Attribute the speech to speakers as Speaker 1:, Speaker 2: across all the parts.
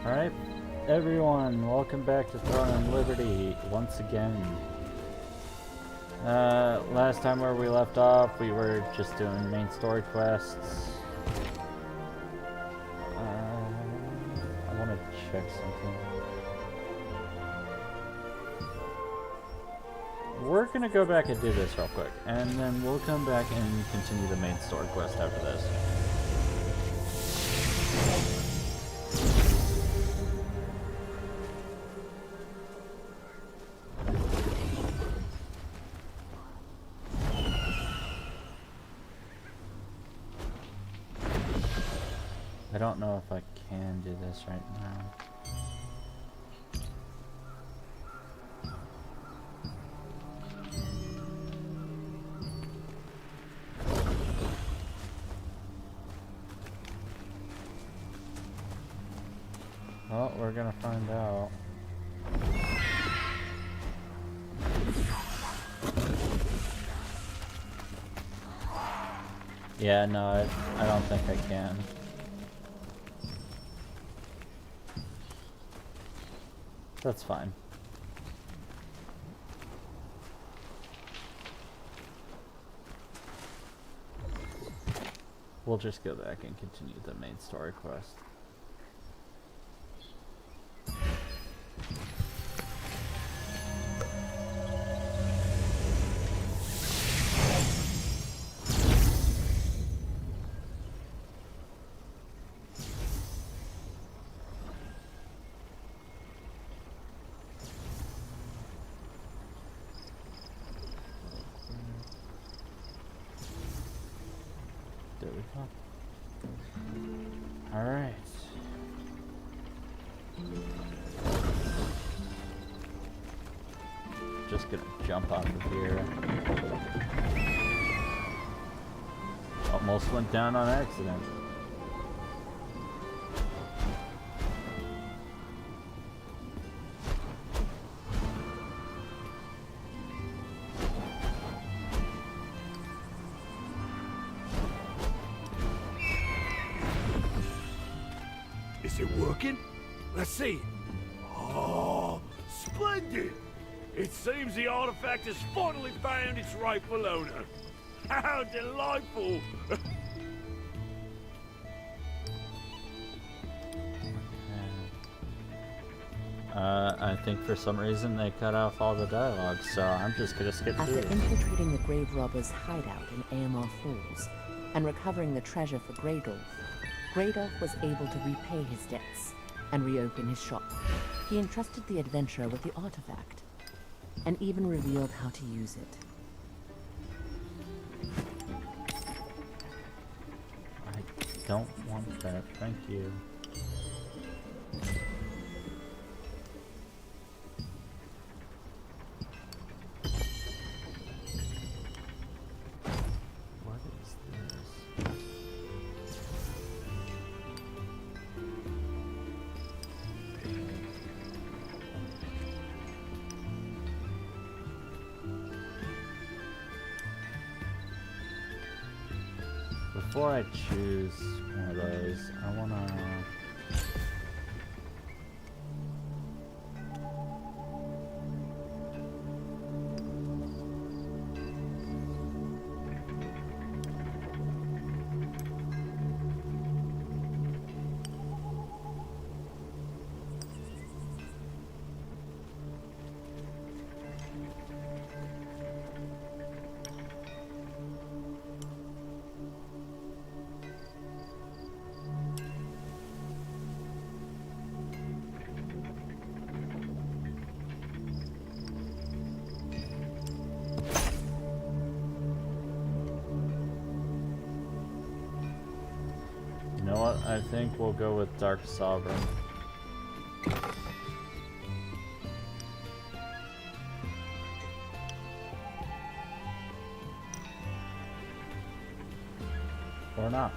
Speaker 1: Alright, everyone, welcome back to Throne and Liberty once again. Last time where we left off, we were just doing main story quests. I want to check something. We're gonna go back and do this real quick, and then we'll come back and continue the main story quest after this. I don't know if I can do this right now. Well, we're gonna find out. Yeah, no, I don't think I can. That's fine. We'll just go back and continue the main story quest. There we go. Alright. Just gonna jump off of here. Almost went down on accident.
Speaker 2: Is it working? Let's see. Oh, splendid! It seems the artifact has finally found its rightful owner. How delightful!
Speaker 1: I think for some reason they cut off all the dialogue, so I'm just gonna skip through.
Speaker 3: After infiltrating the Grave Robber's hideout in AMR Falls and recovering the treasure for Greydolf, Greydolf was able to repay his debts and reopen his shop. He entrusted the adventurer with the artifact and even revealed how to use it.
Speaker 1: I don't want that, thank you. What is this? Before I choose one of those, I wanna... You know what? I think we'll go with Dark Sovereign. Or not.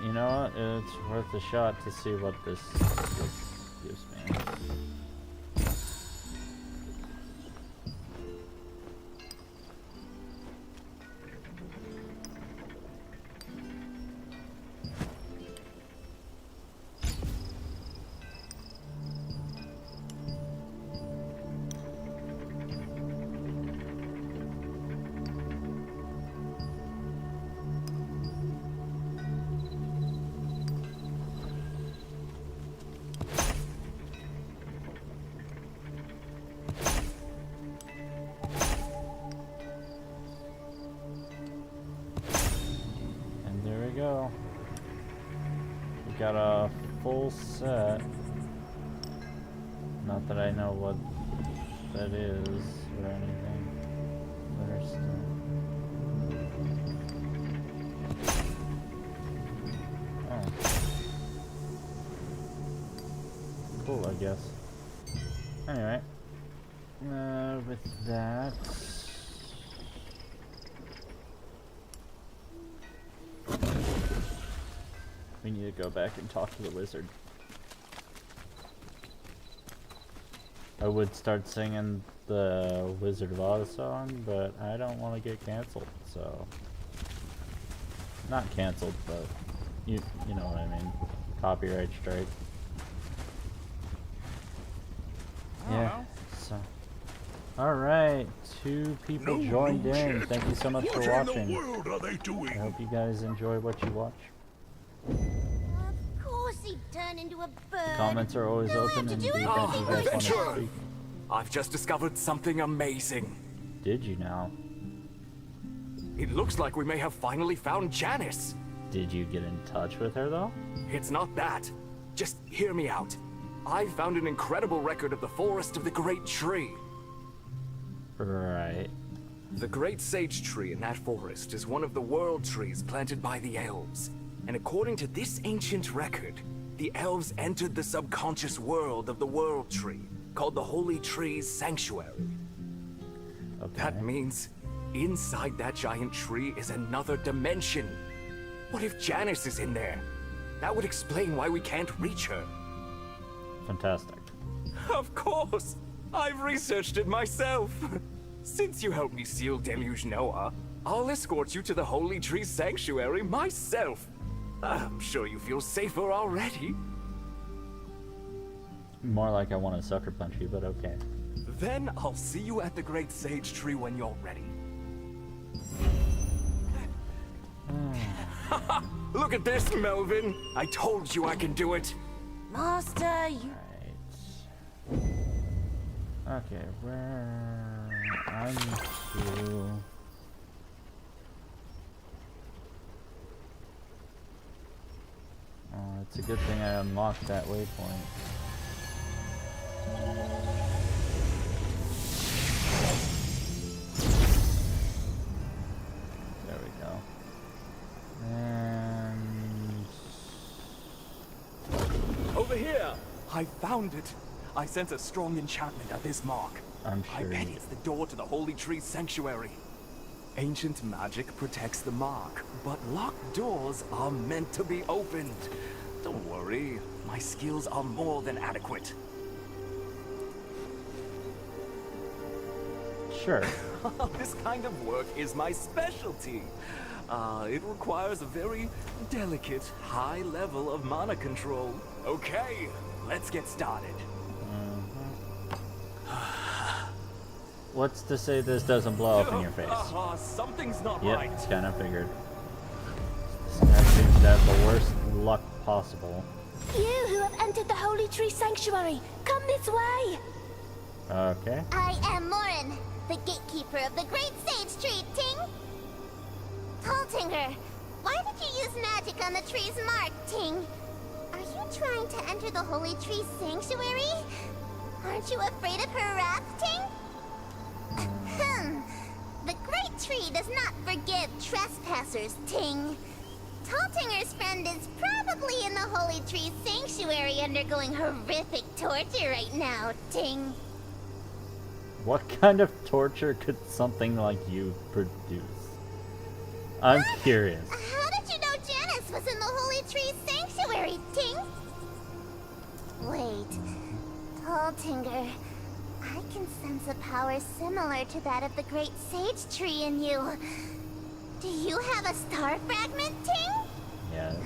Speaker 1: You know what? It's worth a shot to see what this gives me. full set. Not that I know what that is or anything. There's still... Oh. Cool, I guess. Anyway. With that... We need to go back and talk to the wizard. I would start singing the Wizard of Oz song, but I don't want to get canceled, so... Not canceled, but you know what I mean. Copyright strike. Yeah, so... Alright, 2 people joined in. Thank you so much for watching. I hope you guys enjoy what you watch.
Speaker 4: Of course he'd turn into a bird.
Speaker 1: Comments are always open, and do you guys want to speak?
Speaker 5: I've just discovered something amazing.
Speaker 1: Did you now?
Speaker 5: It looks like we may have finally found Janice.
Speaker 1: Did you get in touch with her, though?
Speaker 5: It's not that. Just hear me out. I found an incredible record of the Forest of the Great Tree.
Speaker 1: Right.
Speaker 5: The Great Sage Tree in that forest is one of the world trees planted by the elves. And according to this ancient record, the elves entered the subconscious world of the World Tree, called the Holy Tree's Sanctuary.
Speaker 1: Okay.
Speaker 5: That means inside that giant tree is another dimension. What if Janice is in there? That would explain why we can't reach her.
Speaker 1: Fantastic.
Speaker 5: Of course! I've researched it myself. Since you helped me seal Deluge Noah, I'll escort you to the Holy Tree Sanctuary myself. I'm sure you feel safer already.
Speaker 1: More like I want to sucker punch you, but okay.
Speaker 5: Then I'll see you at the Great Sage Tree when you're ready. Look at this, Melvin. I told you I can do it.
Speaker 4: Master, you...
Speaker 1: Right. Okay, where... I need to... Oh, it's a good thing I unlocked that waypoint. There we go. And...
Speaker 5: Over here! I found it. I sense a strong enchantment at this mark.
Speaker 1: I'm
Speaker 5: I
Speaker 1: sure
Speaker 5: bet
Speaker 1: you...
Speaker 5: it's the door to the Holy Tree Sanctuary. Ancient magic protects the mark, but locked doors are meant to be opened. Don't worry, my skills are more than adequate.
Speaker 1: Sure.
Speaker 5: This kind of work is my specialty. It requires a very delicate, high level of mana control. Okay, let's get started.
Speaker 1: What's to say this doesn't blow up in your face?
Speaker 5: Something's not
Speaker 1: Yep,
Speaker 5: right.
Speaker 1: kind of figured. This guy seems to have the worst luck possible.
Speaker 4: You who have entered the Holy Tree Sanctuary, come this way!
Speaker 1: Okay.
Speaker 4: I am Morin, the gatekeeper of the Great Sage Tree, Ting! Taltinger, why did you use magic on the tree's mark, Ting? Are you trying to enter the Holy Tree Sanctuary? Aren't you afraid of her wrath, Ting? The Great Tree does not forgive trespassers, Ting. Taltinger's friend is probably in the Holy Tree Sanctuary undergoing horrific torture right now, Ting.
Speaker 1: What kind of torture could something like you produce? I'm curious.
Speaker 4: How did you know Janice was in the Holy Tree Sanctuary, Ting? Wait, Taltinger, I can sense a power similar to that of the Great Sage Tree in you. Do you have a star fragment, Ting?
Speaker 1: Yes.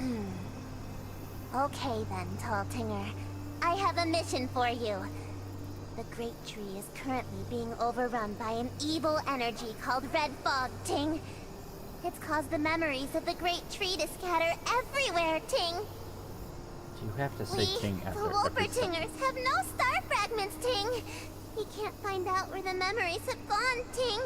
Speaker 4: Okay then, Taltinger. I have a mission for you. The Great Tree is currently being overrun by an evil energy called Red Fog, Ting. It's caused the memories of the Great Tree to scatter everywhere, Ting.
Speaker 1: Do you have to say
Speaker 4: We,
Speaker 1: King
Speaker 4: the
Speaker 1: after every sentence?
Speaker 4: Wolpertingers, have no star fragments, Ting. We can't find out where the memories have gone, Ting.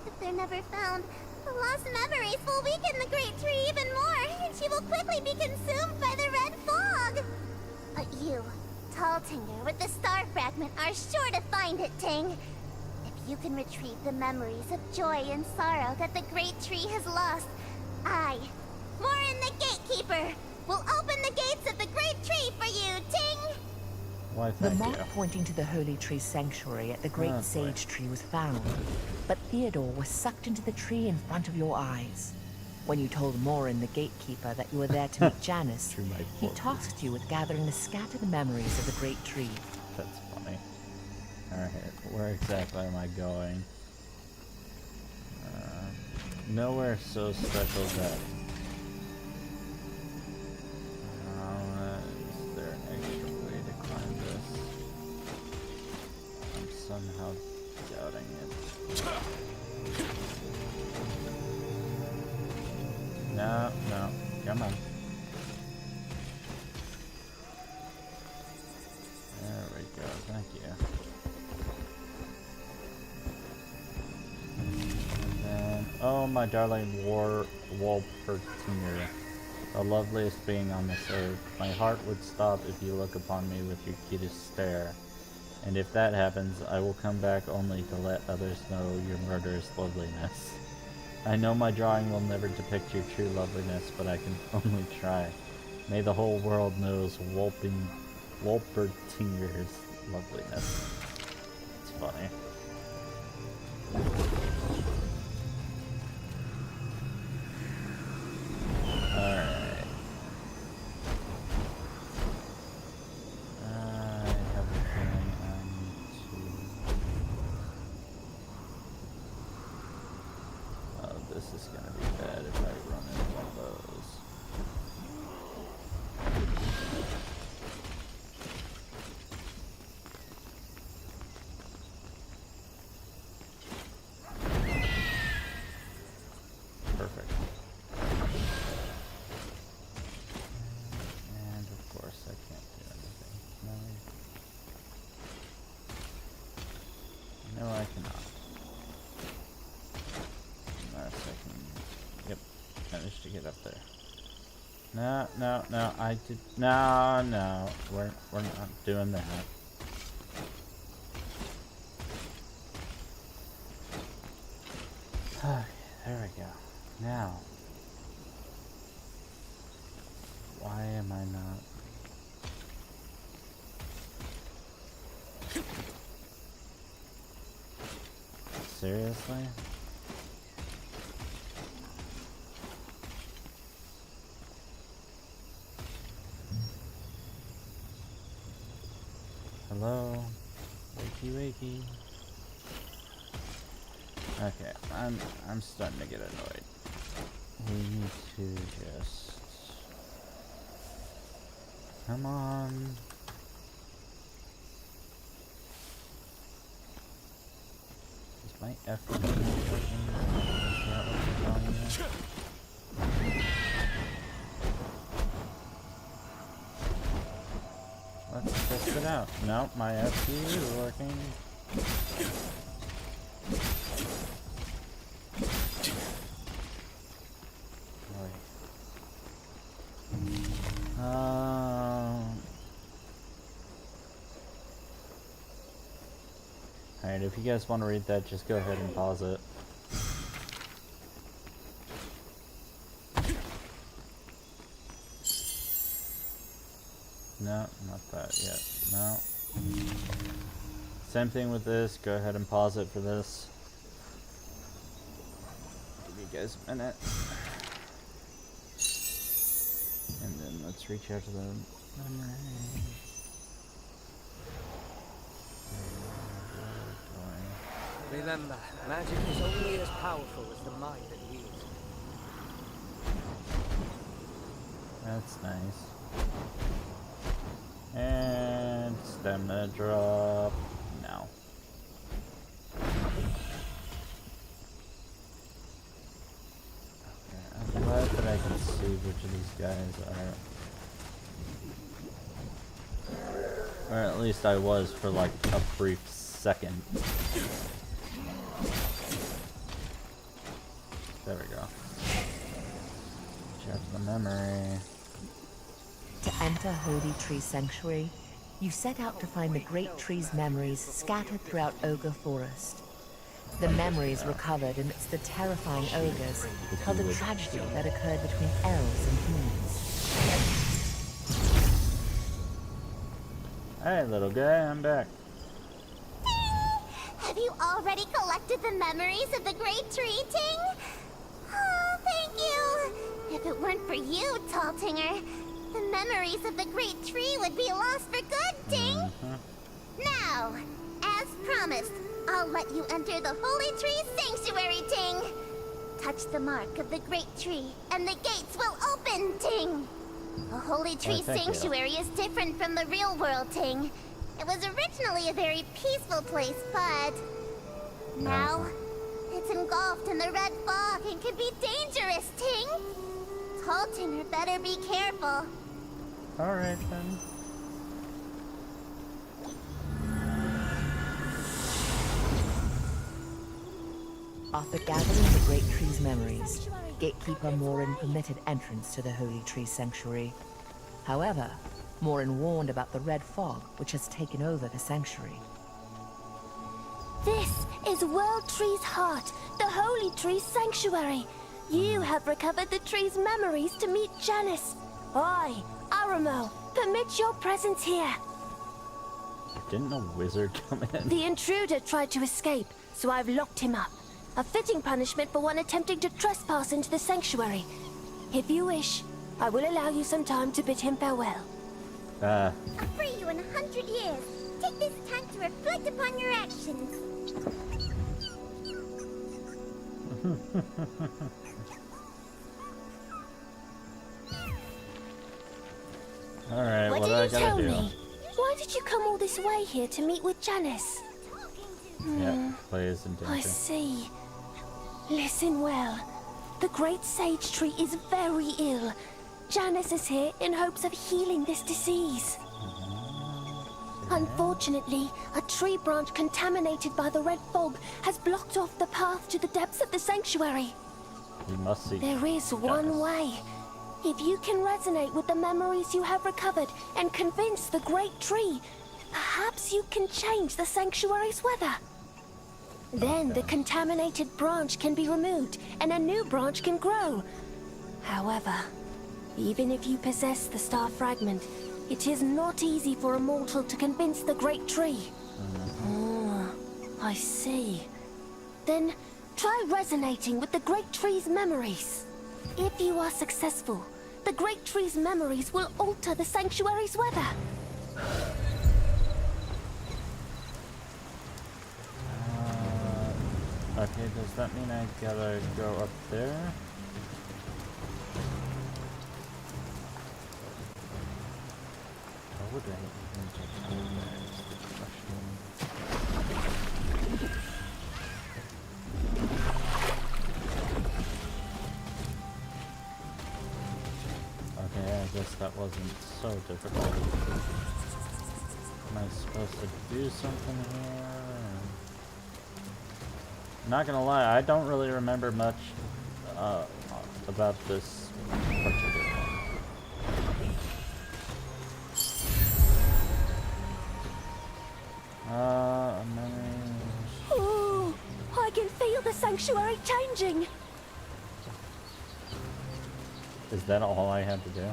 Speaker 4: If they're never found, the lost memories will weaken the Great Tree even more, and she will quickly be consumed by the Red Fog. But you, Taltinger, with the star fragment, are sure to find it, Ting. If you can retrieve the memories of joy and sorrow that the Great Tree has lost, I, Morin the Gatekeeper, will open the gates of the Great Tree for you, Ting!
Speaker 1: Why,
Speaker 3: The
Speaker 1: thank
Speaker 3: mark
Speaker 1: you.
Speaker 3: pointing to the Holy Tree Sanctuary at the Great
Speaker 1: Oh, boy.
Speaker 3: Sage Tree was found, but Theodore was sucked into the tree in front of your eyes. When you told Morin, the Gatekeeper, that you were there to meet Janus,
Speaker 1: Through my
Speaker 3: he
Speaker 1: portal.
Speaker 3: tasked you with gathering the scattered memories of the Great Tree.
Speaker 1: That's funny. Alright, where exactly am I going? Nowhere so special that... is there an extra way to climb this? I'm somehow doubting it. No, no, come on. There we go, thank you. And then, oh my darling Wolpertinger, the loveliest being on this earth. My heart would stop if you look upon me with your cutest stare. And if that happens, I will come back only to let others know your murderous loveliness. I know my drawing will never depict your true loveliness, but I can only try. May the whole world knows Wolpertinger's loveliness. It's funny. Alright. I have a feeling I need to... Oh, this is gonna be bad if I run into one of those. Perfect. And of course I can't do anything. No, I cannot. Unless I can... Yep, managed to get up there. No, no, no, I did... No, no, we're not doing that. Okay, there we go. Now, why am I not... Seriously? Hello? Wakey wakey. Okay, I'm starting to get annoyed. We need to just... Come on. Is my F working? Is that what you're telling me? Let's test it out. Nope, my FG is working. Alright, if you guys want to read that, just go ahead and pause it. No, not that yet. No. Same thing with this. Go ahead and pause it for this. Give you guys a minute. And then let's reach out to the memory.
Speaker 6: Remember, magic is only as powerful as the mind that wields it.
Speaker 1: That's nice. And stamina drop now. Okay, I'm glad that I can see which of these guys are. Or at least I was for like a brief second. There we go. Check the memory.
Speaker 3: to enter Holy Tree Sanctuary, you set out to find the Great Tree's memories scattered throughout Ogre Forest. The memories recovered amidst the terrifying ogres tell the tragedy that occurred between elves and humans.
Speaker 1: Hey, little guy, I'm back.
Speaker 4: Have you already collected the memories of the Great Tree, Ting? Oh, thank you! If it weren't for you, Taltinger, the memories of the Great Tree would be lost for good, Ting! Now, as promised, I'll let you enter the Holy Tree Sanctuary, Ting! Touch the mark of the Great Tree, and the gates will open, Ting! The Holy Tree
Speaker 1: thank you.
Speaker 4: Sanctuary is different from the real world, Ting. It was originally a very peaceful place, but now it's engulfed in the red fog and can be dangerous, Ting. Taltinger better be careful.
Speaker 1: Alright then.
Speaker 3: After gathering the Great Tree's memories, Gatekeeper Morin permitted entrance to the Holy Tree Sanctuary. However, Morin warned about the red fog which has taken over the sanctuary.
Speaker 7: This is World Tree's heart, the Holy Tree Sanctuary. You have recovered the tree's memories to meet Janice. I, Aramo, permit your presence here.
Speaker 1: Didn't a wizard come in?
Speaker 7: The intruder tried to escape, so I've locked him up. A fitting punishment for one attempting to trespass into the sanctuary. If you wish, I will allow you some time to bid him farewell.
Speaker 4: I'll free you in 100 years. Take this time to reflect upon your actions.
Speaker 1: Alright,
Speaker 7: What
Speaker 1: what
Speaker 7: do
Speaker 1: do I
Speaker 7: you tell
Speaker 1: gotta do?
Speaker 7: me? Why did you come all this way here to meet with Janice?
Speaker 1: Yeah, plays and
Speaker 7: I see. Listen well. The Great Sage Tree is very ill. Janice is here in hopes of healing this disease. Unfortunately, a tree branch contaminated by the red fog has blocked off the path to the depths of the sanctuary.
Speaker 1: You must see.
Speaker 7: There is one way. If you can resonate with the memories you have recovered and convince the Great Tree, perhaps you can change the sanctuary's weather. Then the contaminated branch can be removed and a new branch can grow. However, even if you possess the star fragment, it is not easy for a mortal to convince the Great Tree. I see. Then try resonating with the Great Tree's memories. If you are successful, the Great Tree's memories will alter the sanctuary's weather.
Speaker 1: Okay, does that mean I gotta go up there? How would I even get down there is the question. Okay, I guess that wasn't so difficult. Am I supposed to do something here? Not gonna lie, I don't really remember much about this particular one. Memories.
Speaker 7: Ooh, I can feel the sanctuary changing.
Speaker 1: Is that all I had to do?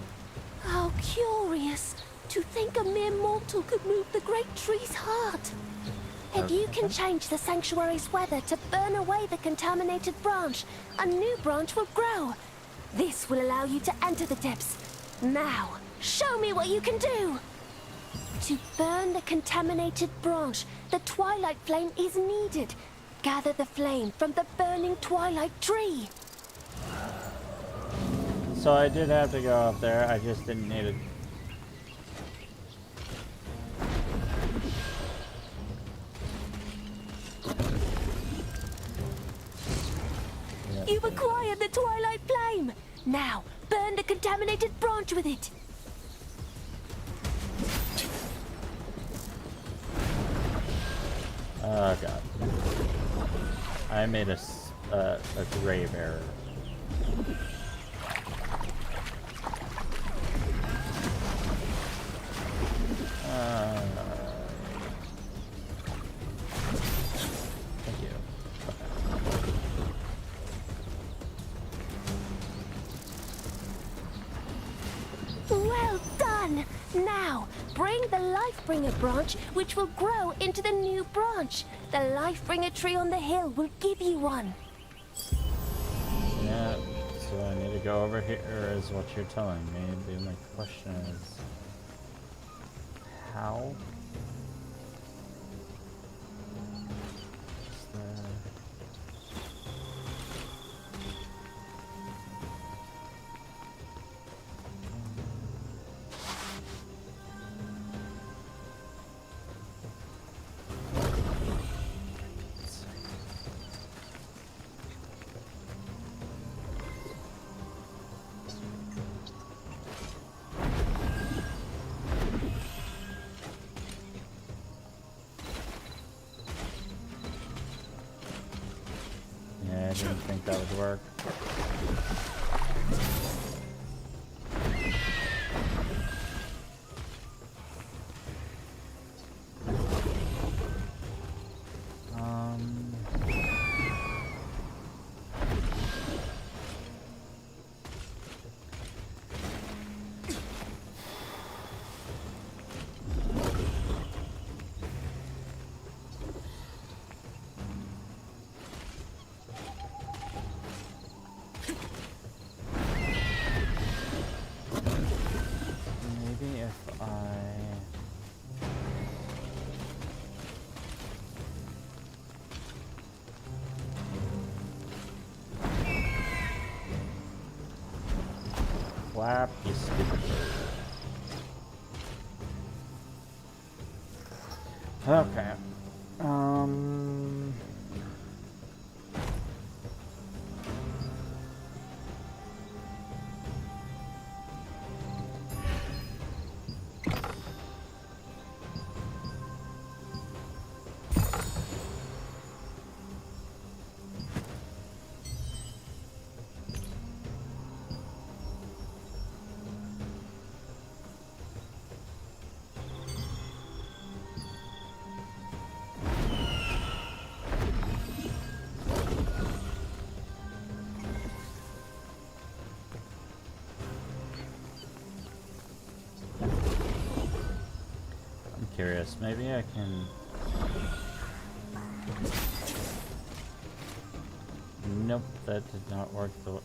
Speaker 7: How curious. To think a mere mortal could move the Great Tree's heart. If you can change the sanctuary's weather to burn away the contaminated branch, a new branch will grow. This will allow you to enter the depths. Now, show me what you can do! To burn the contaminated branch, the Twilight Flame is needed. Gather the flame from the burning Twilight Tree.
Speaker 1: So I did have to go up there, I just didn't need it.
Speaker 7: You've acquired the Twilight Flame! Now, burn the contaminated branch with it!
Speaker 1: Oh god. I made a grave error. Thank you.
Speaker 7: Well done! Now, bring the Lifebringer branch, which will grow into the new branch. The Lifebringer tree on the hill will give you one.
Speaker 1: Yeah, so I need to go over here is what you're telling me. The only question is... how? Is there... Yeah, I didn't think that would work. Maybe if I... Flap, you stupid bird. Okay. I'm curious, maybe I can... Nope, that did not work the way...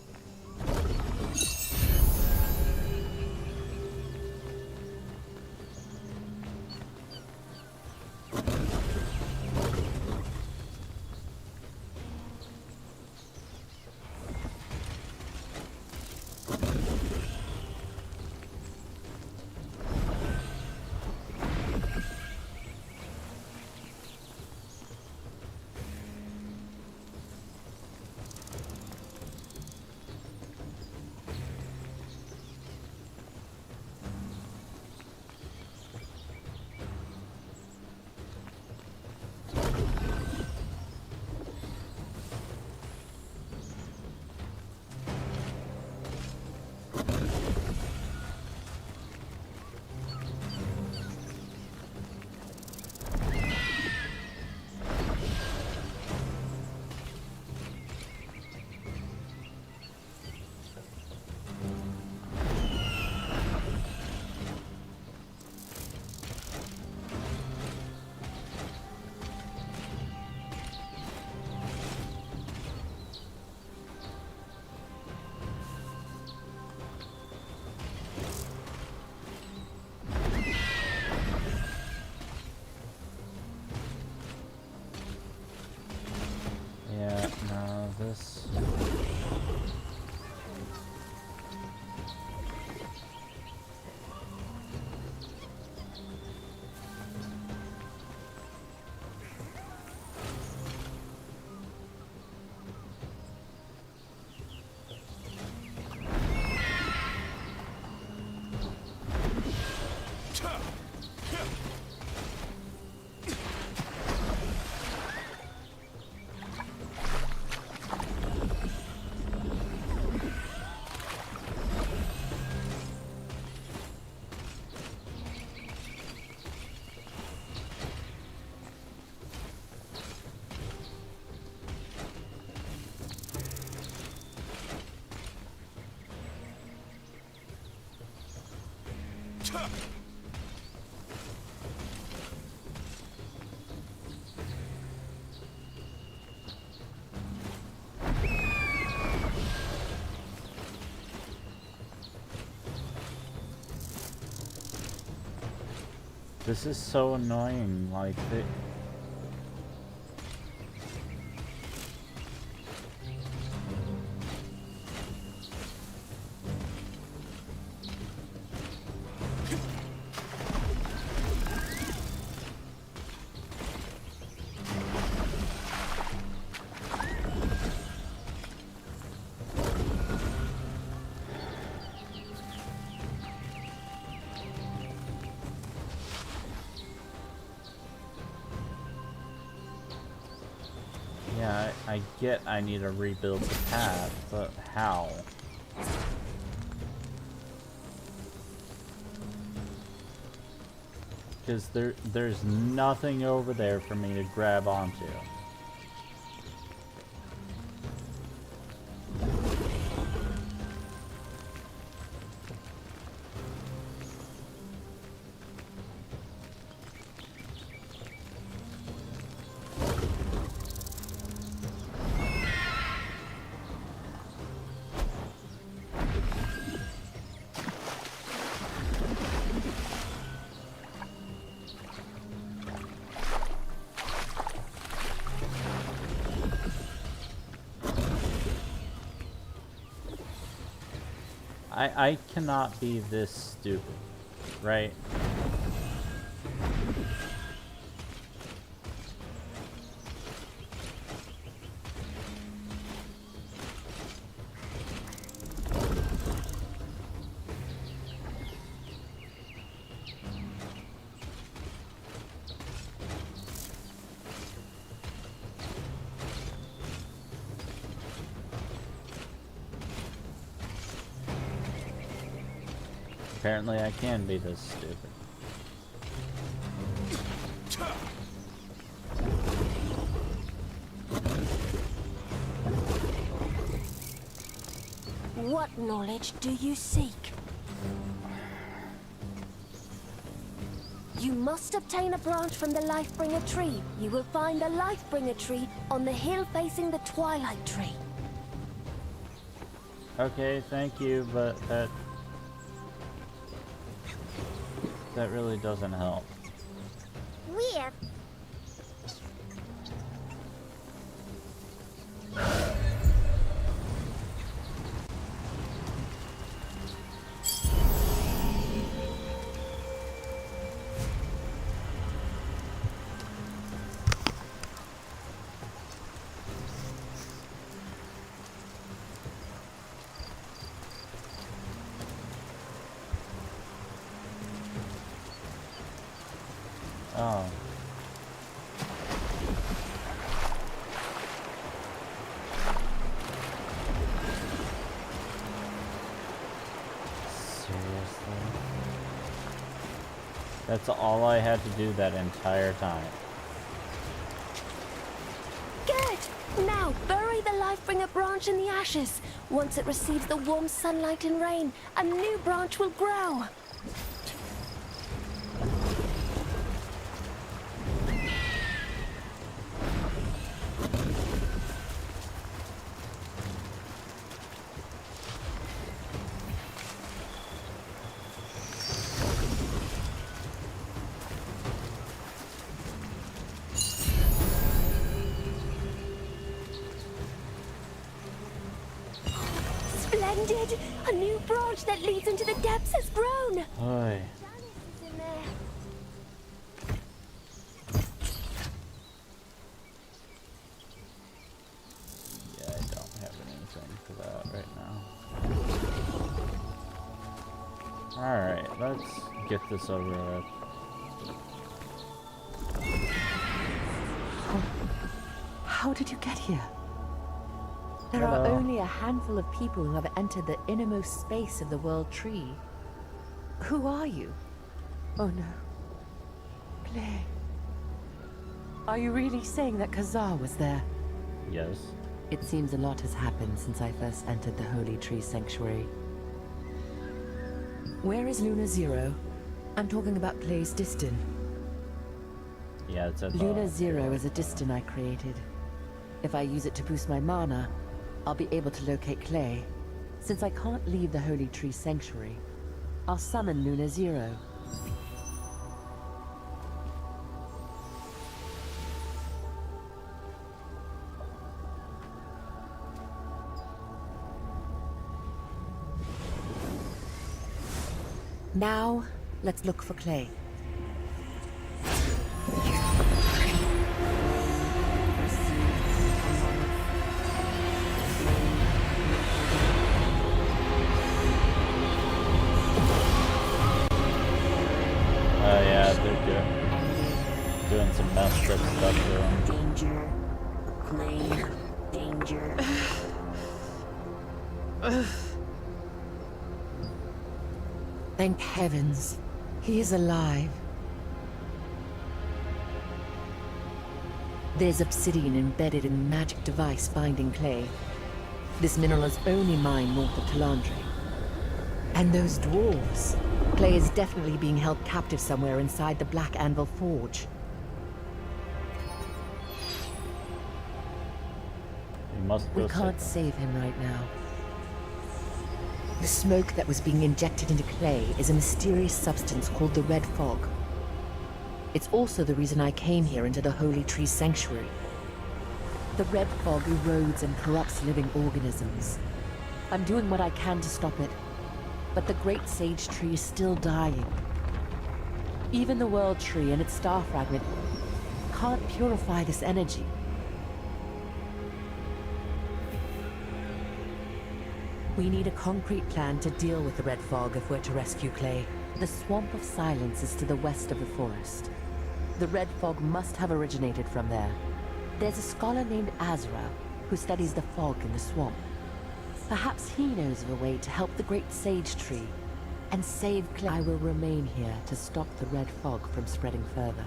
Speaker 1: This is so annoying, like, yeah, I get I need to rebuild the path, but how? Because there's nothing over there for me to grab onto. I cannot be this stupid, right? Apparently I can be this stupid.
Speaker 7: What knowledge do you seek? You must obtain a branch from the Lifebringer tree. You will find the Lifebringer tree on the hill facing the Twilight Tree.
Speaker 1: Okay, thank you, but that really doesn't help.
Speaker 4: Weird.
Speaker 1: Oh. Seriously? That's all I had to do that entire time.
Speaker 7: Good! Now, bury the Lifebringer branch in the ashes. Once it receives the warm sunlight and rain, a new branch will grow. Splendid! A new branch that leads into the depths has grown!
Speaker 1: Oy.
Speaker 7: Janice is in there.
Speaker 1: Yeah, I don't have anything for that right now. Alright, let's get this over with.
Speaker 3: How did you get here? There are
Speaker 1: Hello.
Speaker 3: only a handful of people who have entered the innermost space of the World Tree. Who are you? Oh no. Claire. Are you really saying that Kazar was there?
Speaker 1: Yes.
Speaker 3: It seems a lot has happened since I first entered the Holy Tree Sanctuary. Where is Luna Zero? I'm talking about Clay's Distin.
Speaker 1: Yeah, it's at
Speaker 3: Luna Zero is a Distin I created. If I use it to boost my mana, I'll be able to locate Clay. Since I can't leave the Holy Tree Sanctuary, I'll summon Luna Zero. Now, let's look for Clay.
Speaker 1: Oh yeah, they're doing some messed up stuff to him.
Speaker 8: Danger. Clay. Danger.
Speaker 3: Thank heavens, he is alive. There's obsidian embedded in the magic device binding Clay. This mineral is only mined north of Talandre. And those dwarves. Clay is definitely being held captive somewhere inside the Black Anvil Forge.
Speaker 1: We must go
Speaker 3: We can't
Speaker 1: save
Speaker 3: save him right now. The smoke that was being injected into Clay is a mysterious substance called the Red Fog. It's also the reason I came here into the Holy Tree Sanctuary. The Red Fog erodes and corrupts living organisms. I'm doing what I can to stop it, but the Great Sage Tree is still dying. Even the World Tree and its star fragment can't purify this energy. We need a concrete plan to deal with the Red Fog if we're to rescue Clay. The Swamp of Silence is to the west of the forest. The Red Fog must have originated from there. There's a scholar named Azra who studies the fog in the swamp. Perhaps he knows of a way to help the Great Sage Tree and save Clay. I will remain here to stop the Red Fog from spreading further.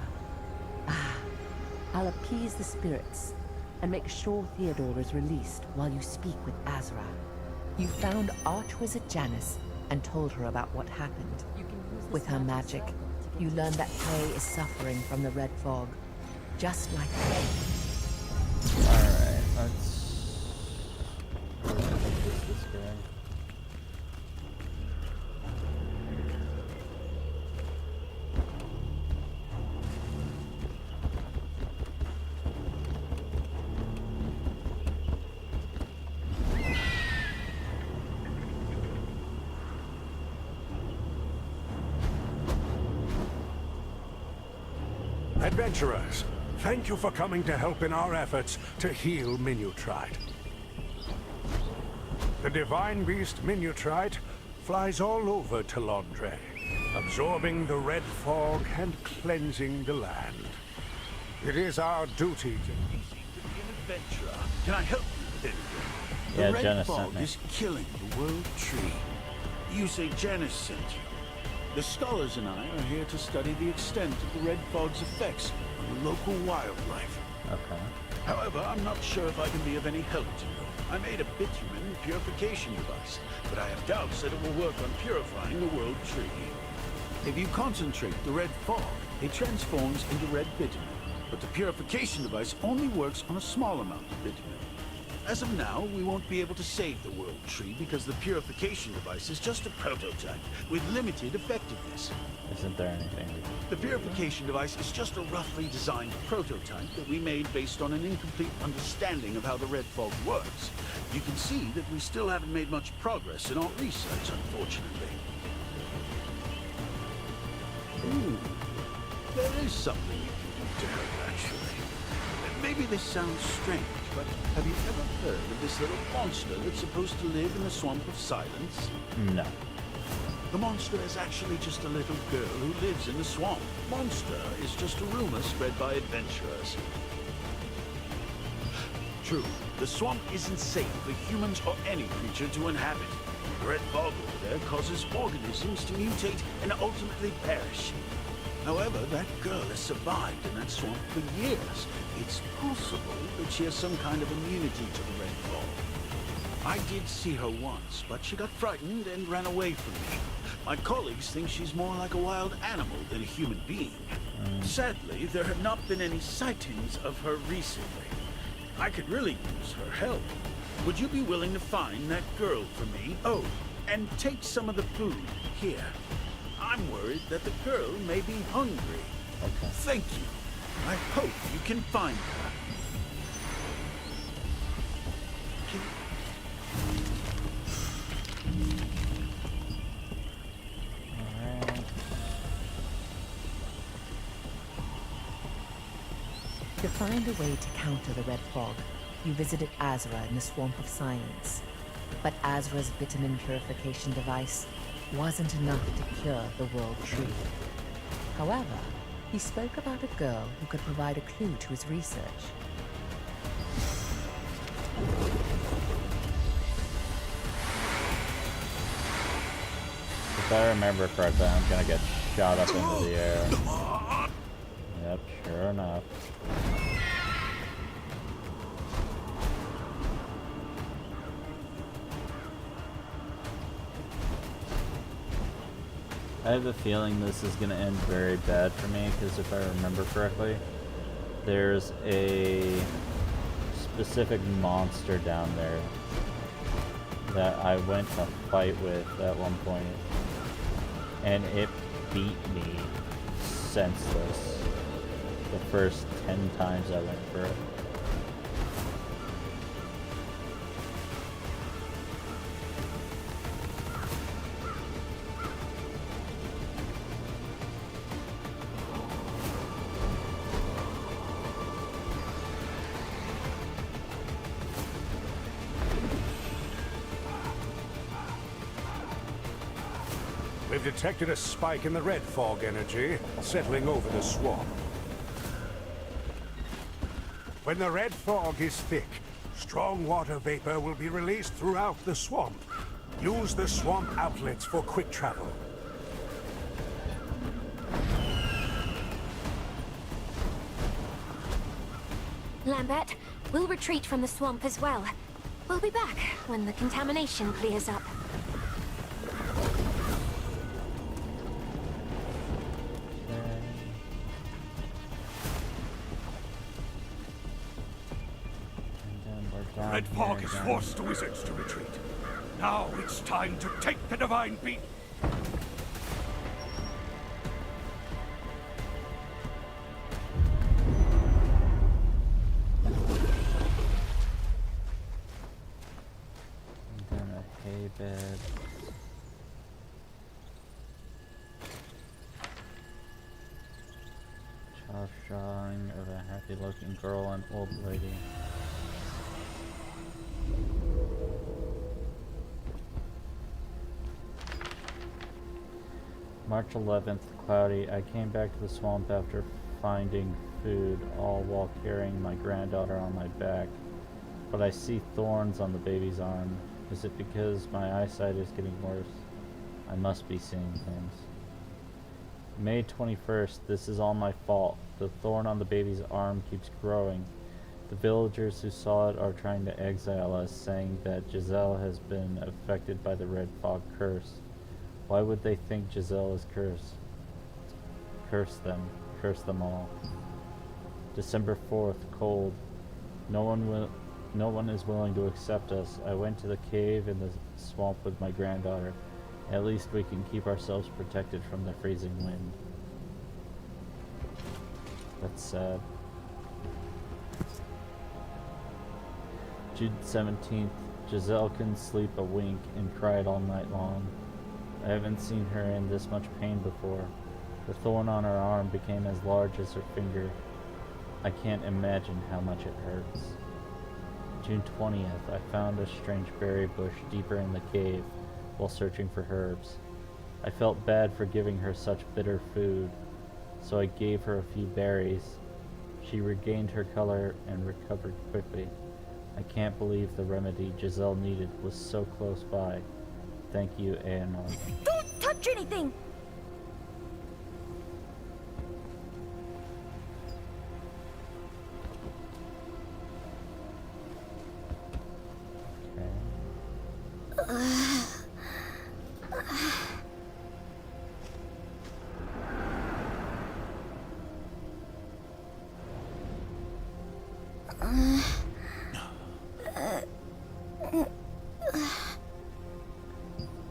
Speaker 3: I'll appease the spirits and make sure Theodore is released while you speak with Azra. You found Archwizard Janice and told her about what happened. With her magic, you learned that Clay is suffering from the Red Fog, just like Clay.
Speaker 1: Alright, let's... Where do I think this is going?
Speaker 2: Adventurers, thank you for coming to help in our efforts to heal Minutrite. The divine beast Minutrite flies all over Talandre, absorbing the red fog and cleansing the land. It is our duty to...
Speaker 9: Adventurer, can I help you with anything?
Speaker 1: Yeah,
Speaker 9: The red
Speaker 1: Janice
Speaker 9: fog
Speaker 1: sent me.
Speaker 9: is killing the world tree. You say Janice sent you. The scholars and I are here to study the extent of the red fog's effects on the local wildlife.
Speaker 1: Okay.
Speaker 9: However, I'm not sure if I can be of any help to you. I made a bitumen purification device, but I have doubts that it will work on purifying the world tree. If you concentrate the red fog, it transforms into red bitumen, but the purification device only works on a small amount of bitumen. As of now, we won't be able to save the world tree because the purification device is just a prototype with limited effectiveness.
Speaker 1: Isn't there anything we can
Speaker 9: The purification device is just a roughly designed prototype that we made based on an incomplete understanding of how the red fog works. You can see that we still haven't made much progress in our research, unfortunately. There is something you can do to help, actually. Maybe this sounds strange, but have you ever heard of this little monster that's supposed to live in the Swamp of Silence?
Speaker 1: No.
Speaker 9: The monster is actually just a little girl who lives in the swamp. Monster is just a rumor spread by adventurers. True, the swamp isn't safe for humans or any creature to inhabit. The red fog over there causes organisms to mutate and ultimately perish. However, that girl has survived in that swamp for years. It's possible that she has some kind of immunity to the red fog. I did see her once, but she got frightened and ran away from me. My colleagues think she's more like a wild animal than a human being. Sadly, there have not been any sightings of her recently. I could really use her help. Would you be willing to find that girl for me? Oh, and take some of the food here. I'm worried that the girl may be hungry.
Speaker 1: Okay.
Speaker 9: Thank you. I hope you can find her.
Speaker 1: Alright.
Speaker 3: To find a way to counter the red fog, you visited Azra in the Swamp of Silence. But Azra's vitamin purification device wasn't enough to cure the World Tree. However, he spoke about a girl who could provide a clue to his research.
Speaker 1: If I remember correctly, I'm gonna get shot up into the air. Yep, sure enough. I have a feeling this is gonna end very bad for me, because if I remember correctly, there's a specific monster down there that I went to fight with at one point, and it beat me senseless the first 10 times I went for it.
Speaker 2: We've detected a spike in the red fog energy settling over the swamp. When the red fog is thick, strong water vapor will be released throughout the swamp. Use the swamp outlets for quick travel.
Speaker 7: Lambert, we'll retreat from the swamp as well. We'll be back when the contamination clears up.
Speaker 2: Red fog has forced the wizards to retreat. Now it's time to take the divine beat.
Speaker 1: Hay bed. Chalk drawing of a happy-looking girl and old lady. March 11th, cloudy. I came back to the swamp after finding food, all while carrying my granddaughter on my back. But I see thorns on the baby's arm. Is it because my eyesight is getting worse? I must be seeing things. May 21st, this is all my fault. The thorn on the baby's arm keeps growing. The villagers who saw it are trying to exile us, saying that Giselle has been affected by the red fog curse. Why would they think Giselle is cursed? Curse them. Curse them all. December 4th, cold. No one is willing to accept us. I went to the cave in the swamp with my granddaughter. At least we can keep ourselves protected from the freezing wind. That's sad. June 17th. Giselle couldn't sleep a wink and cried all night long. I haven't seen her in this much pain before. The thorn on her arm became as large as her finger. I can't imagine how much it hurts. June 20th, I found a strange berry bush deeper in the cave while searching for herbs. I felt bad for giving her such bitter food, so I gave her a few berries. She regained her color and recovered quickly. I can't believe the remedy Giselle needed was so close by. Thank you, Aenon.
Speaker 7: Don't touch anything!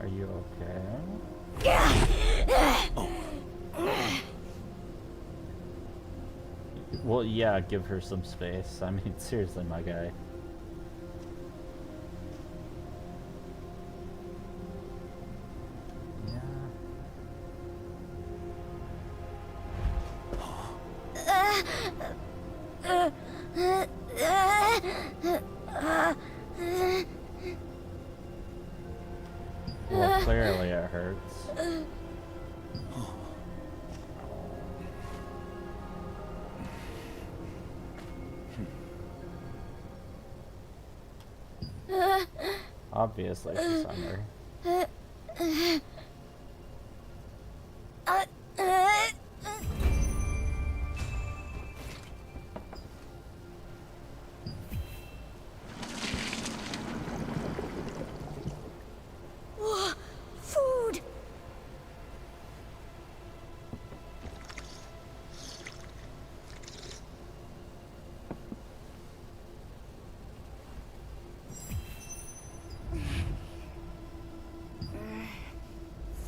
Speaker 1: Are you okay? Well, yeah, give her some space. I mean, seriously, my guy. Well, clearly it hurts. Obviously, she's hungry.
Speaker 7: Food!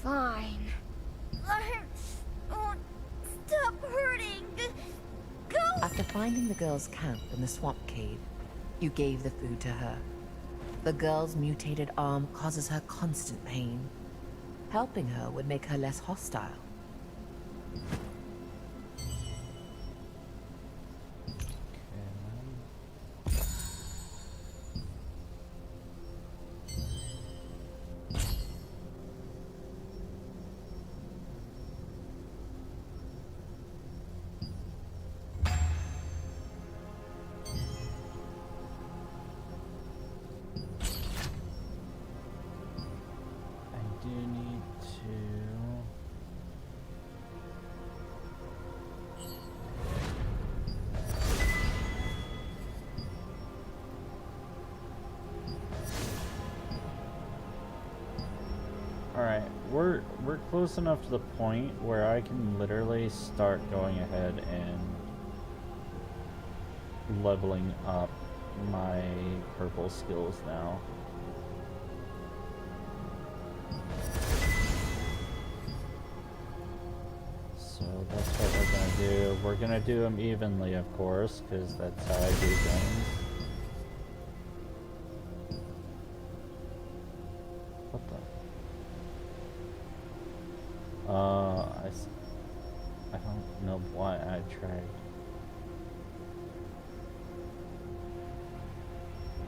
Speaker 4: Fine. Oh, stop hurting. Go.
Speaker 3: After finding the girl's camp in the swamp cave, you gave the food to her. The girl's mutated arm causes her constant pain. Helping her would make her less hostile.
Speaker 1: I do need to... Alright, we're close enough to the point where I can literally start going ahead and leveling up my purple skills now. So that's what we're gonna do. We're gonna do them evenly, of course, because that's how I do things. What the? I don't know why I tried.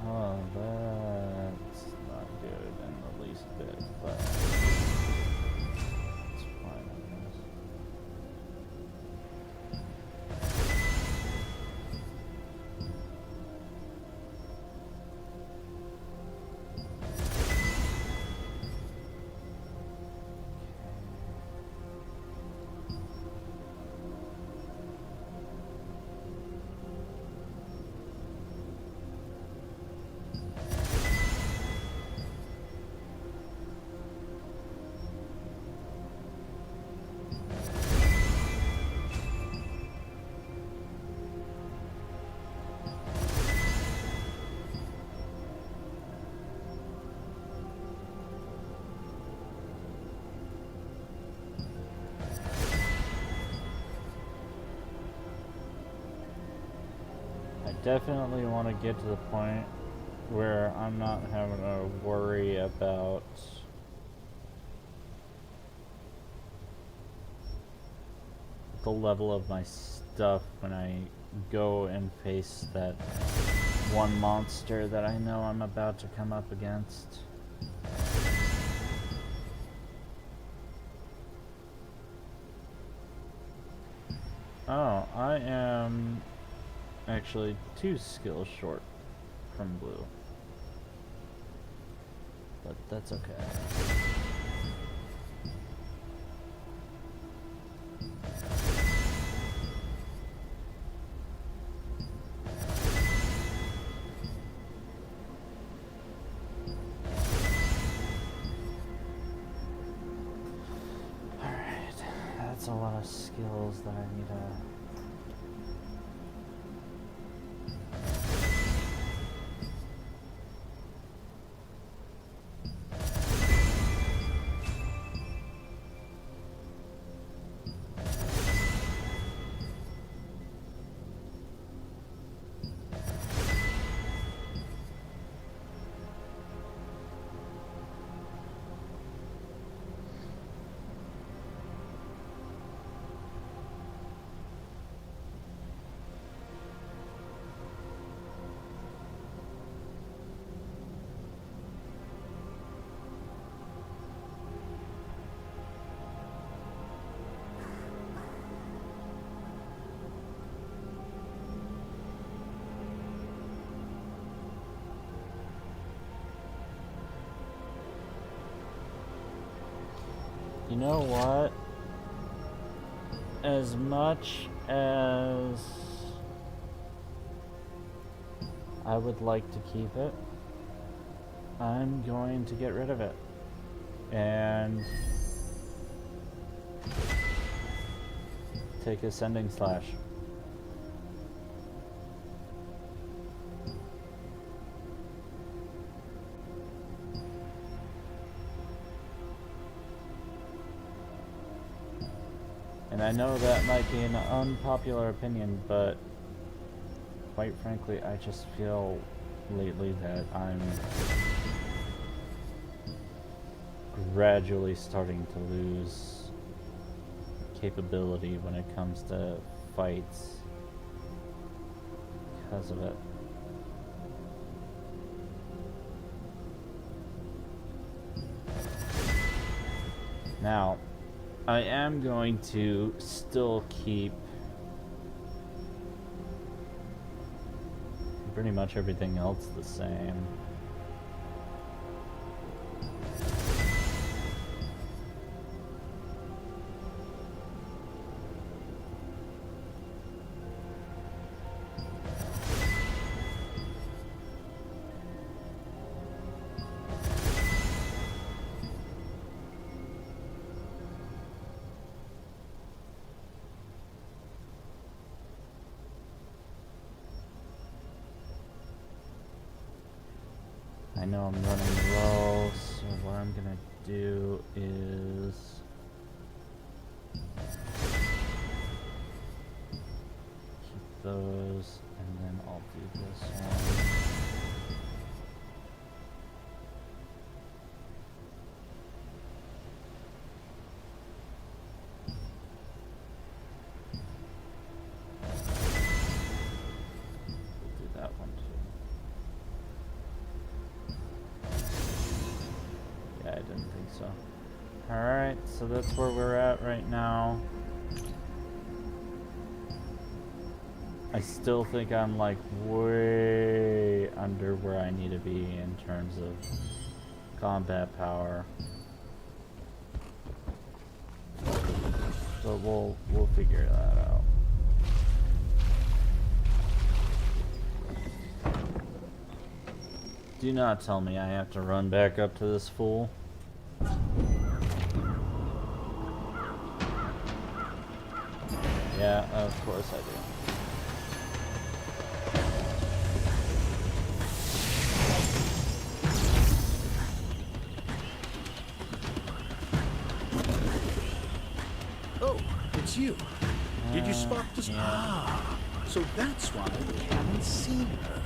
Speaker 1: Oh, that's not good in the least bit, but it's fine, I guess. Definitely want to get to the point where I'm not having to worry about the level of my stuff when I go and face that one monster that I know I'm about to come up against. Oh, I am actually 2 skills short from blue, but that's okay. Alright, that's a lot of skills that I need to... You know what? As much as I would like to keep it, I'm going to get rid of it. And take Ascending Slash. And I know that might be an unpopular opinion, but quite frankly, I just feel lately that I'm gradually starting to lose capability when it comes to fights because of it. Now, I am going to still keep pretty much everything else the same. I know I'm running low, so what I'm gonna do is keep those, and then I'll do this one. Do that one too. Yeah, I didn't think so. Alright, so that's where we're at right now. I still think I'm like way under where I need to be in terms of combat power. But we'll figure that out. Do not tell me I have to run back up to this fool. Yeah, of course I do.
Speaker 9: Oh, it's you. Did you spot this?
Speaker 1: Yeah.
Speaker 9: Ah, so that's why we haven't seen her.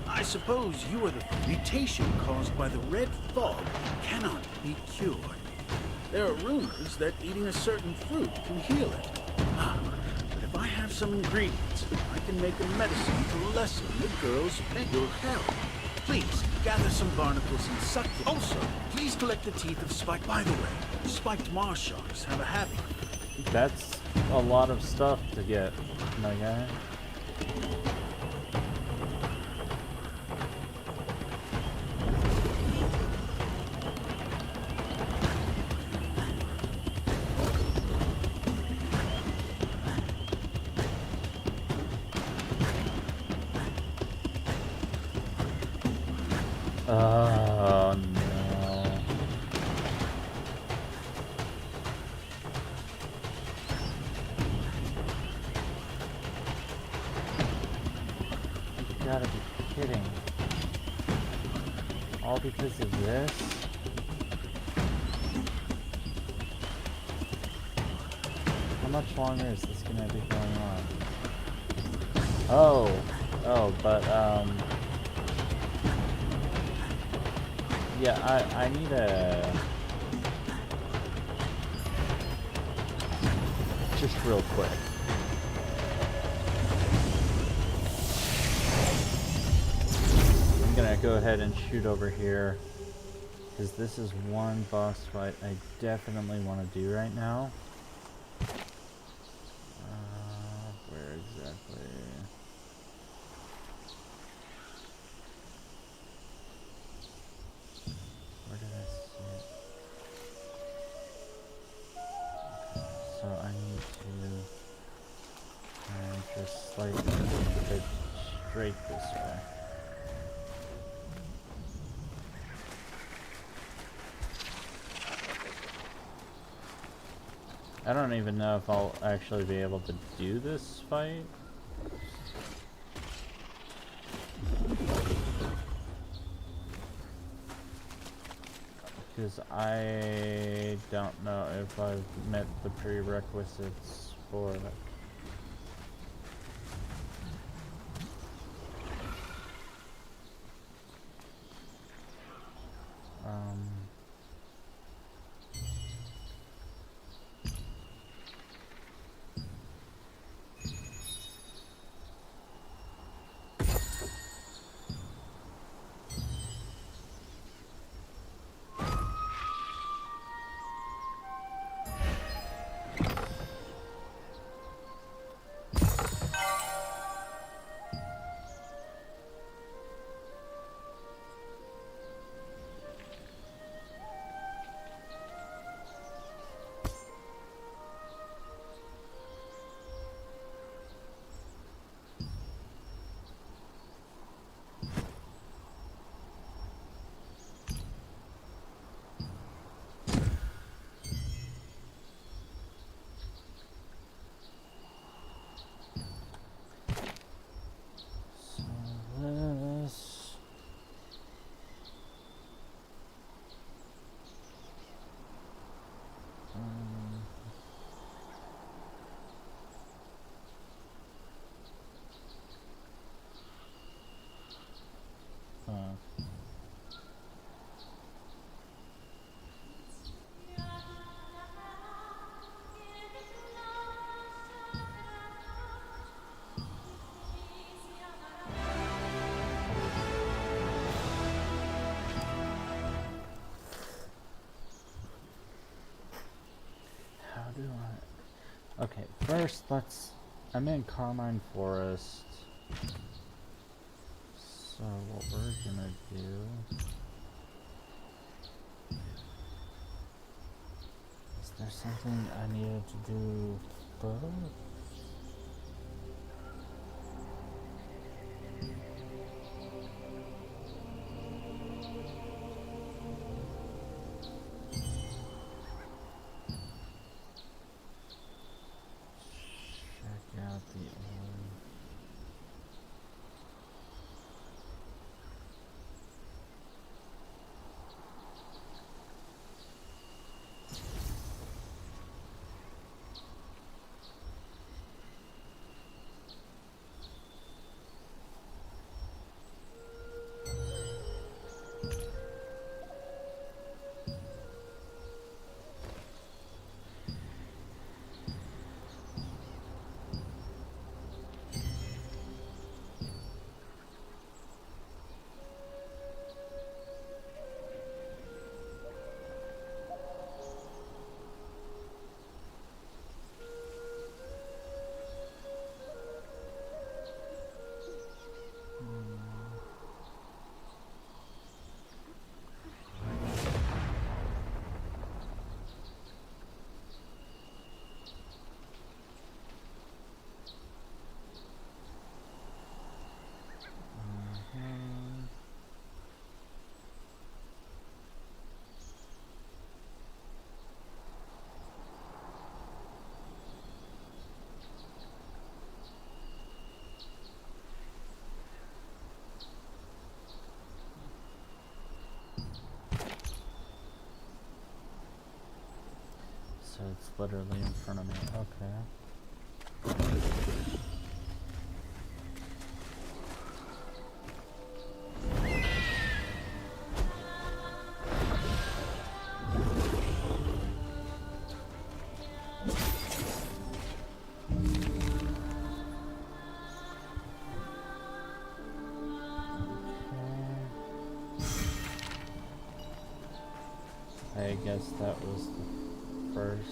Speaker 9: I suppose you are the mutation caused by the red fog cannot be cured. There are rumors that eating a certain fruit can heal it. Ah, but if I have some ingredients, I can make a medicine to lessen the girl's mental health. Please, gather some barnacles and suck them. Also, please collect the teeth of spiked... By the way, spiked marsh sharks have a habit.
Speaker 1: That's a lot of stuff to get, my guy. Oh no. You gotta be kidding. All because of this? How much longer is this gonna be going on? Oh, but yeah, I need a... Just real quick. I'm gonna go ahead and shoot over here, because this is one boss fight I definitely want to do right now. Where exactly? Where did I see it? Just like a bit straight this way. I don't even know if I'll actually be able to do this fight. Because I don't know if I've met the prerequisites for it. Okay, first I'm in Carmine Forest. So what we're gonna do... Is there something I needed to do first? So it's literally in front of me. Okay. I guess that was the first.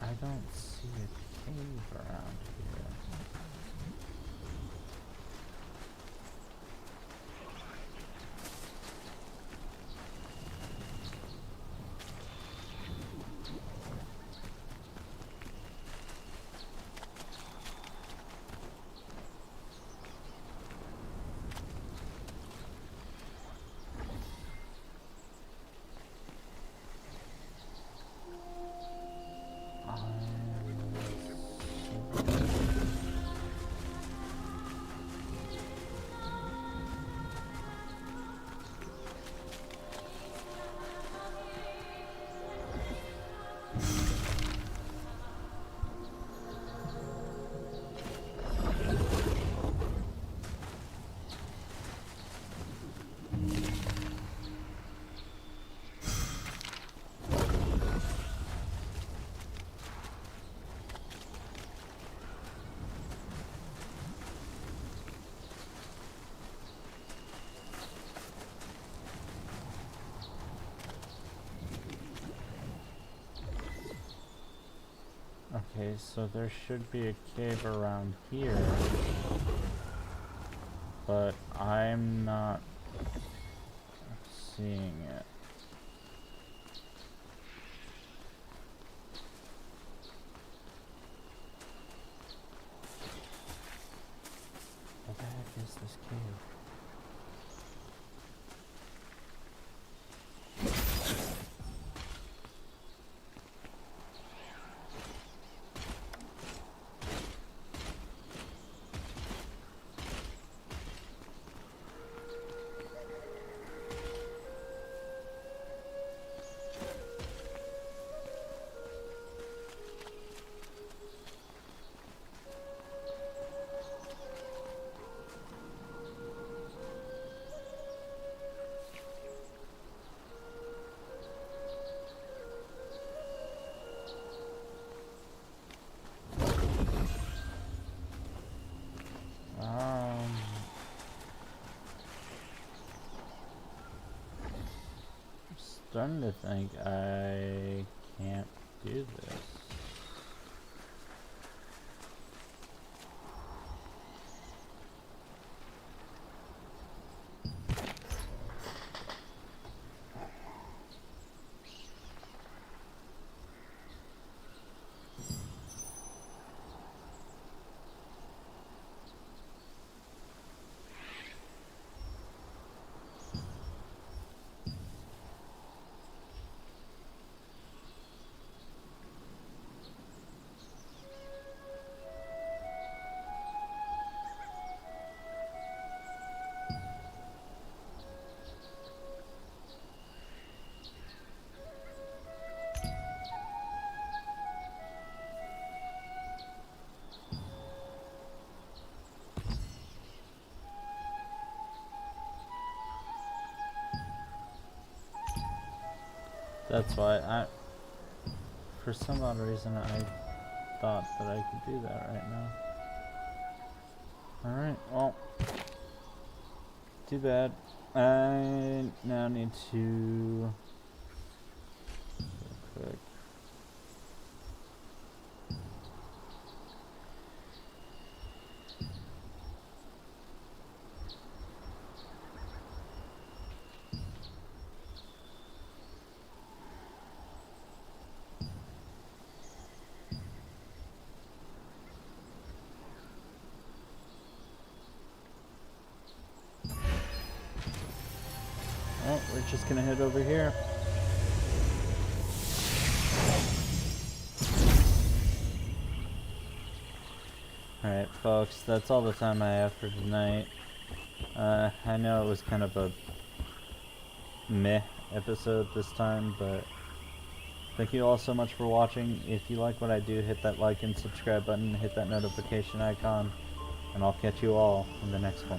Speaker 1: I don't see a cave around here. Okay, so there should be a cave around here, but I'm not seeing it. What the heck is this cave? Starting to think I can't do this. That's why for some odd reason, I thought that I could do that right now. Alright, well, too bad. I now need to quick. Oh, we're just gonna head over here. Alright, folks, that's all the time I have for tonight. I know it was kind of a meh episode this time, but thank you all so much for watching. If you like what I do, hit that like and subscribe button, hit that notification icon, and I'll catch you all in the next one.